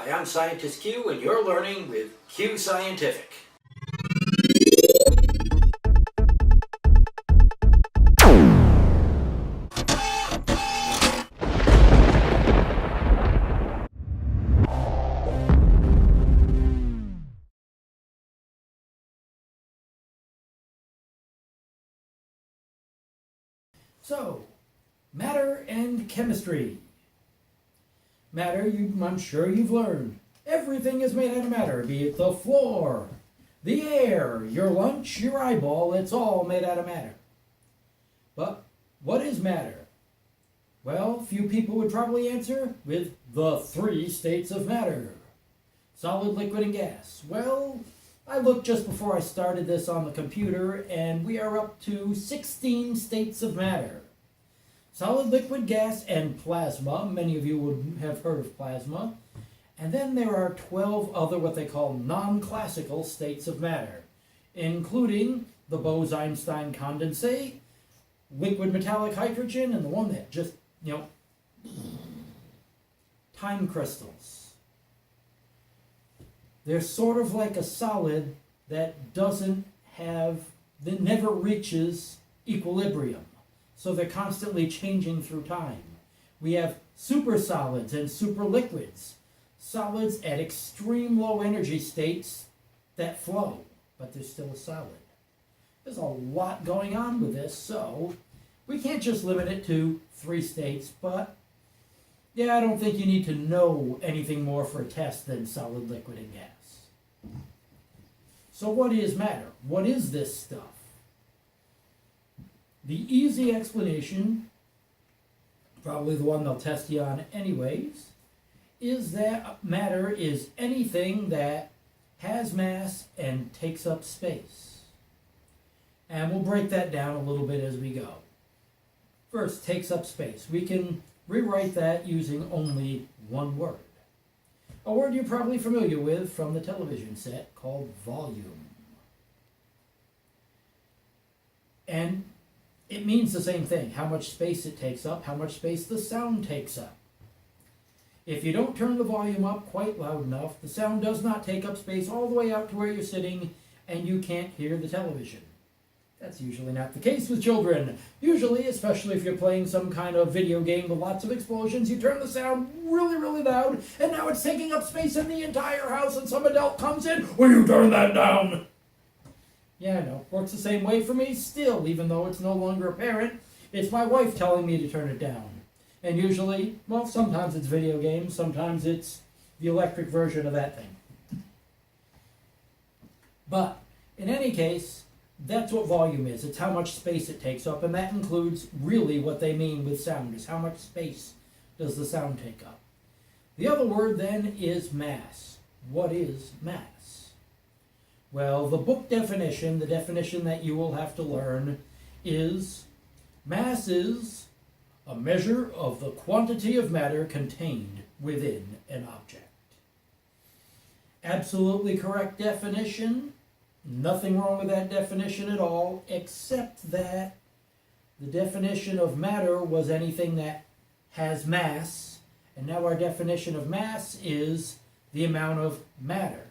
Hi, I'm Scientist Q, and you're learning with Q Scientific. So, matter and chemistry. Matter, I'm sure you've learned. Everything is made out of matter, be it the floor, the air, your lunch, your eyeball, it's all made out of matter. But what is matter? Well, few people would probably answer with the 3 states of matter. Solid, liquid, and gas. Well, I looked just before I started this on the computer, and we are up to 16 states of matter. Solid, liquid, gas, and plasma. Many of you would have heard of plasma. And then there are 12 other what they call non-classical states of matter, including the Bose-Einstein condensate, liquid metallic hydrogen, and the one that just, time crystals. They're sort of like a solid that never reaches equilibrium. So they're constantly changing through time. We have supersolids and superliquids. Solids at extreme low energy states that flow, but they're still a solid. There's a lot going on with this, so we can't just limit it to 3 states, but yeah, I don't think you need to know anything more for a test than solid, liquid, and gas. So what is matter? What is this stuff? The easy explanation, probably the one they'll test you on anyways, is that matter is anything that has mass and takes up space. And we'll break that down a little bit as we go. First, takes up space. We can rewrite that using only one word. A word you're probably familiar with from the television set called volume. And it means the same thing, how much space it takes up, how much space the sound takes up. If you don't turn the volume up quite loud enough, the sound does not take up space all the way out to where you're sitting and you can't hear the television. That's usually not the case with children. Usually, especially if you're playing some kind of video game with lots of explosions, you turn the sound really, really loud, and now it's taking up space in the entire house, and some adult comes in, "Will you turn that down?" Yeah, I know. Works the same way for me still, even though it's no longer apparent. It's my wife telling me to turn it down. And usually, well, sometimes it's video games, sometimes it's the electric version of that thing. But, in any case, that's what volume is. It's how much space it takes up, and that includes really what they mean with sound, is how much space does the sound take up. The other word then is mass. What is mass? Well, the book definition, the definition that you will have to learn, is mass is a measure of the quantity of matter contained within an object. Absolutely correct definition. Nothing wrong with that definition at all, except that the definition of matter was anything that has mass, and now our definition of mass is the amount of matter.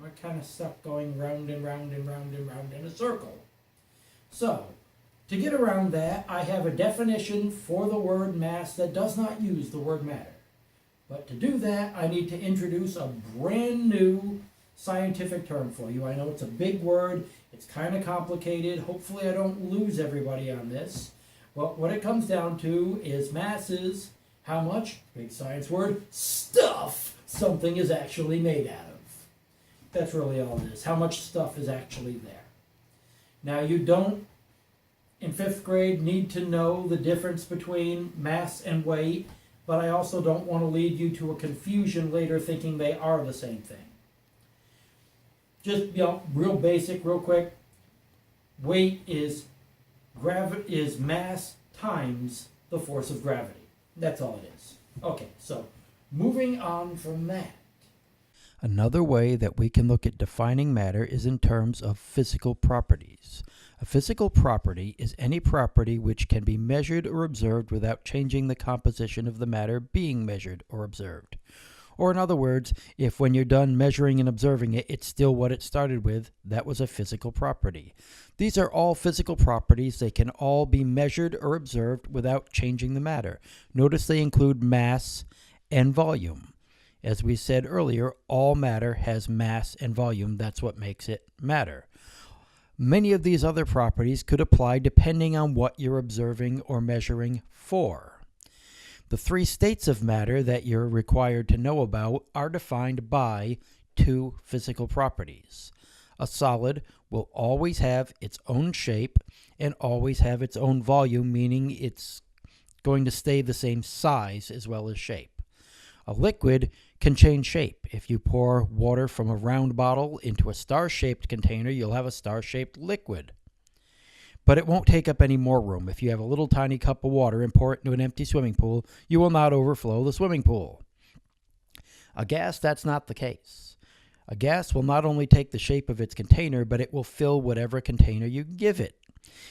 We're kind of stuck going round and round and round and round in a circle. So, to get around that, I have a definition for the word mass that does not use the word matter. But to do that, I need to introduce a brand new scientific term for you. I know it's a big word, it's kind of complicated. Hopefully I don't lose everybody on this. But what it comes down to is mass is how much, big science word, stuff something is actually made out of. That's really all it is, how much stuff is actually there. Now you don't, in 5th grade, need to know the difference between mass and weight, but I also don't want to lead you to a confusion later thinking they are the same thing. Just, real basic, real quick. Weight is mass times the force of gravity. That's all it is. Okay, so moving on from that. Another way that we can look at defining matter is in terms of physical properties. A physical property is any property which can be measured or observed without changing the composition of the matter being measured or observed. Or in other words, if when you're done measuring and observing it, it's still what it started with, that was a physical property. These are all physical properties. They can all be measured or observed without changing the matter. Notice they include mass and volume. As we said earlier, all matter has mass and volume. That's what makes it matter. Many of these other properties could apply depending on what you're observing or measuring for. The three states of matter that you're required to know about are defined by two physical properties. A solid will always have its own shape and always have its own volume, meaning it's going to stay the same size as well as shape. A liquid can change shape. If you pour water from a round bottle into a star-shaped container, you'll have a star-shaped liquid. But it won't take up any more room. If you have a little tiny cup of water and pour it into an empty swimming pool, you will not overflow the swimming pool. A gas, that's not the case. A gas will not only take the shape of its container, but it will fill whatever container you give it.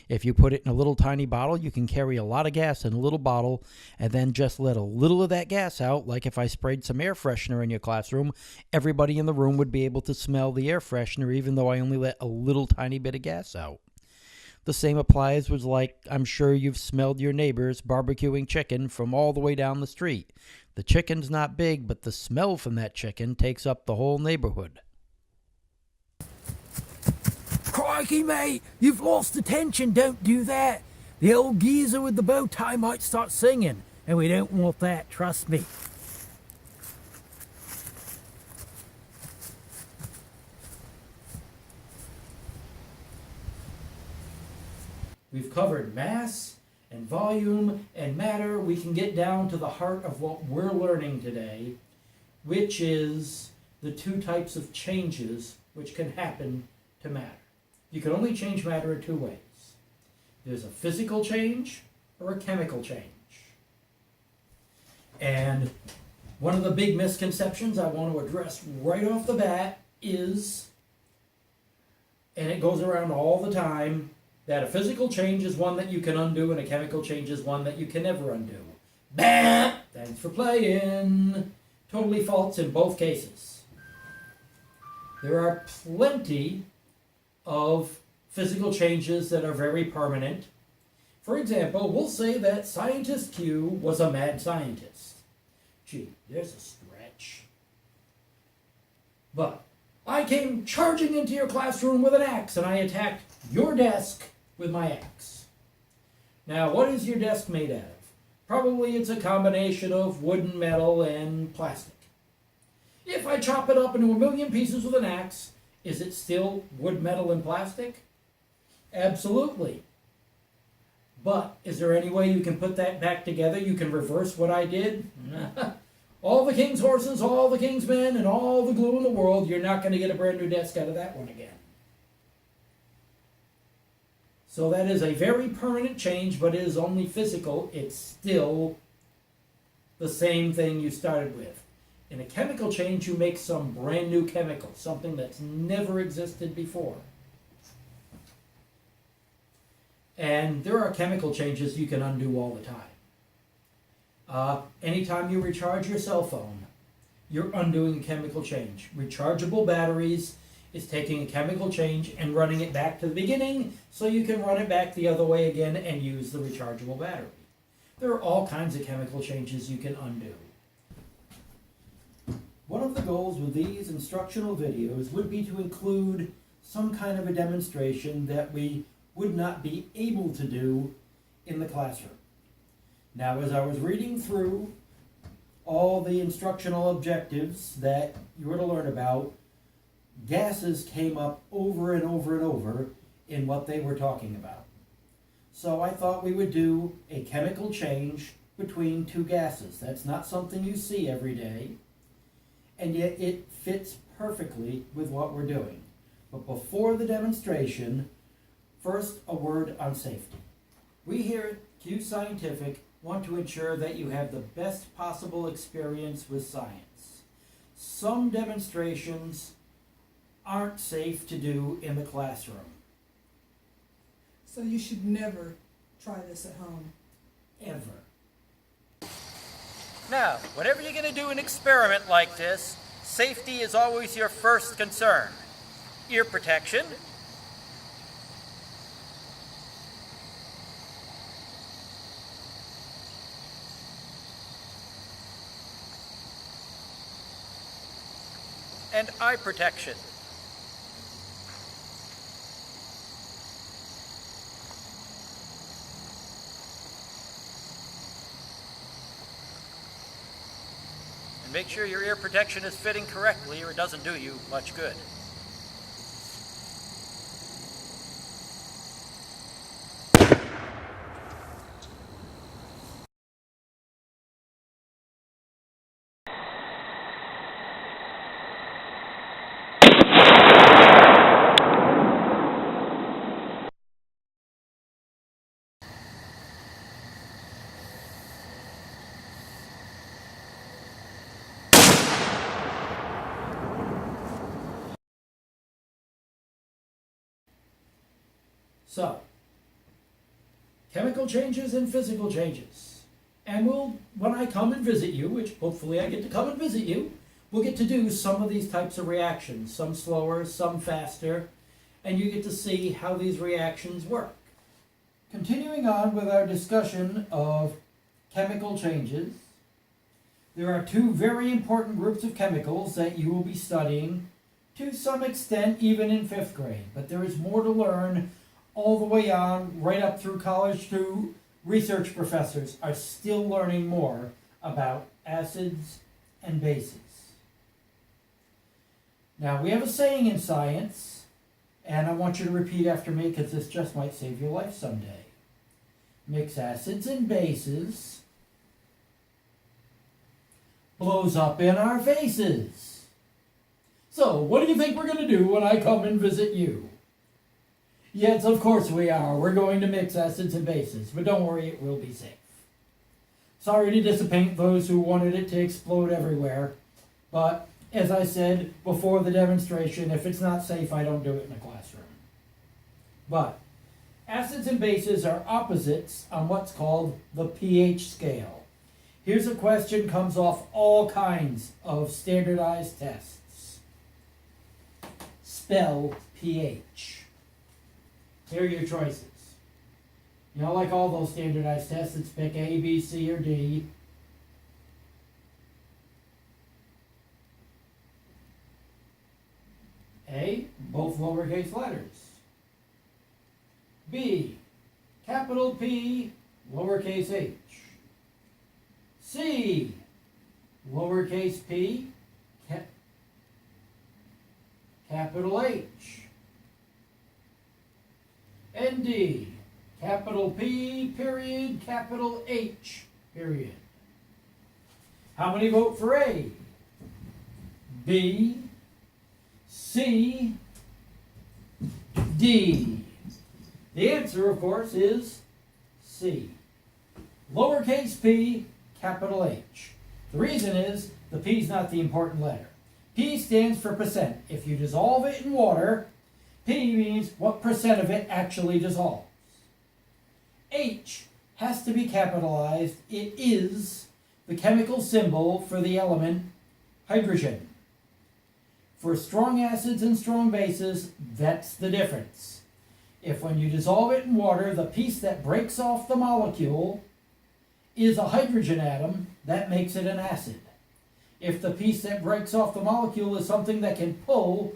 If you put it in a little tiny bottle, you can carry a lot of gas in a little bottle and then just let a little of that gas out. Like if I sprayed some air freshener in your classroom, everybody in the room would be able to smell the air freshener even though I only let a little tiny bit of gas out. The same applies with, like, I'm sure you've smelled your neighbors barbecuing chicken from all the way down the street. The chicken's not big, but the smell from that chicken takes up the whole neighborhood. Crikey, mate, you've lost attention. Don't do that. The old geezer with the bow tie might start singing, and we don't want that, trust me. We've covered mass and volume and matter. We can get down to the heart of what we're learning today, which is the two types of changes which can happen to matter. You can only change matter in two ways. There's a physical change or a chemical change. And one of the big misconceptions I want to address right off the bat is, and it goes around all the time, that a physical change is one that you can undo and a chemical change is one that you can never undo. Bam! Thanks for playing. Totally false in both cases. There are plenty of physical changes that are very permanent. For example, we'll say that scientist Q was a mad scientist. Gee, there's a stretch. But I came charging into your classroom with an axe and I attacked your desk with my axe. Now, what is your desk made out of? Probably it's a combination of wood and metal and plastic. If I chop it up into a million pieces with an axe, is it still wood, metal, and plastic? Absolutely. But is there any way you can put that back together? You can reverse what I did? All the king's horses, all the king's men, and all the glue in the world, you're not going to get a brand new desk out of that one again. So that is a very permanent change, but it is only physical. It's still the same thing you started with. In a chemical change, you make some brand new chemical, something that's never existed before. And there are chemical changes you can undo all the time. Anytime you recharge your cell phone, you're undoing a chemical change. Rechargeable batteries is taking a chemical change and running it back to the beginning so you can run it back the other way again and use the rechargeable battery. There are all kinds of chemical changes you can undo. One of the goals with these instructional videos would be to include some kind of a demonstration that we would not be able to do in the classroom. Now, as I was reading through all the instructional objectives that you were to learn about, gases came up over and over and over in what they were talking about. So I thought we would do a chemical change between two gases. That's not something you see every day, and yet it fits perfectly with what we're doing. But before the demonstration, first a word on safety. We here at Q Scientific want to ensure that you have the best possible experience with science. Some demonstrations aren't safe to do in the classroom. So you should never try this at home. Ever. Now, whenever you're going to do an experiment like this, safety is always your first concern. Ear protection, and eye protection. And make sure your ear protection is fitting correctly or it doesn't do you much good. So, chemical changes and physical changes. And when I come and visit you, which hopefully I get to come and visit you, we'll get to do some of these types of reactions, some slower, some faster, and you get to see how these reactions work. Continuing on with our discussion of chemical changes, there are two very important groups of chemicals that you will be studying to some extent even in 5th grade, but there is more to learn all the way on, right up through college, to research professors are still learning more about acids and bases. Now, we have a saying in science, and I want you to repeat after me because this just might save your life someday. Mix acids and bases, blows up in our faces. So, what do you think we're going to do when I come and visit you? Yes, of course we are. We're going to mix acids and bases, but don't worry, it will be safe. Sorry to disappoint those who wanted it to explode everywhere, but as I said before the demonstration, if it's not safe, I don't do it in a classroom. But acids and bases are opposites on what's called the pH scale. Here's a question comes off all kinds of standardized tests. Spell pH. Here are your choices. You know, like all those standardized tests, it's pick A, B, C, or D. A, both lowercase letters. B, capital P, lowercase h. C, lowercase p, capital H. And D, capital P, period, capital H, period. How many vote for A? B, C, D. The answer, of course, is C. Lowercase p, capital H. The reason is the P is not the important letter. P stands for percent. If you dissolve it in water, P means what percent of it actually dissolves. H has to be capitalized. It is the chemical symbol for the element hydrogen. For strong acids and strong bases, that's the difference. If when you dissolve it in water, the piece that breaks off the molecule is a hydrogen atom, that makes it an acid. If the piece that breaks off the molecule is something that can pull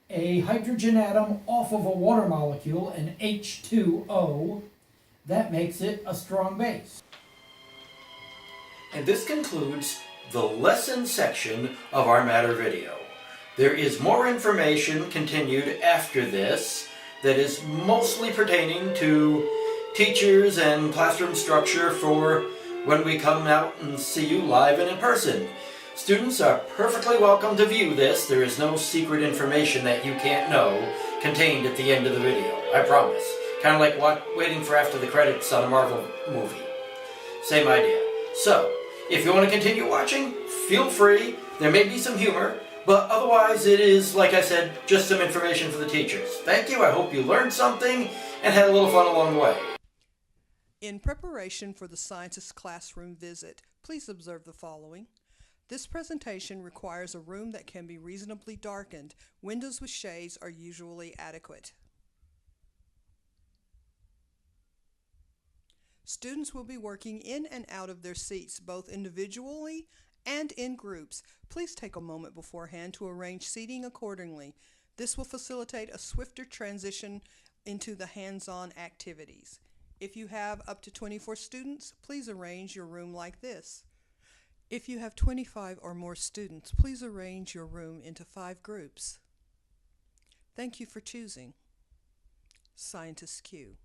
a hydrogen atom off of a water molecule, an H2O, that makes it a strong base. And this concludes the lesson section of our matter video. There is more information continued after this that is mostly pertaining to teachers and classroom structure for when we come out and see you live and in person. Students are perfectly welcome to view this. There is no secret information that you can't know contained at the end of the video. I promise. Kind of like waiting for after the credits on a Marvel movie. Same idea. So, if you want to continue watching, feel free. There may be some humor, but otherwise it is, like I said, just some information for the teachers. Thank you. I hope you learned something and had a little fun along the way. In preparation for the Scientist Classroom visit, Please observe the following. This presentation requires a room that can be reasonably darkened. Windows with shades are usually adequate. Students will be working in and out of their seats, both individually and in groups. Please take a moment beforehand to arrange seating accordingly. This will facilitate a swifter transition into the hands-on activities. If you have up to 24 students, please arrange your room like this. If you have 25 or more students, please arrange your room into 5 groups. Thank you for choosing Scientist Q.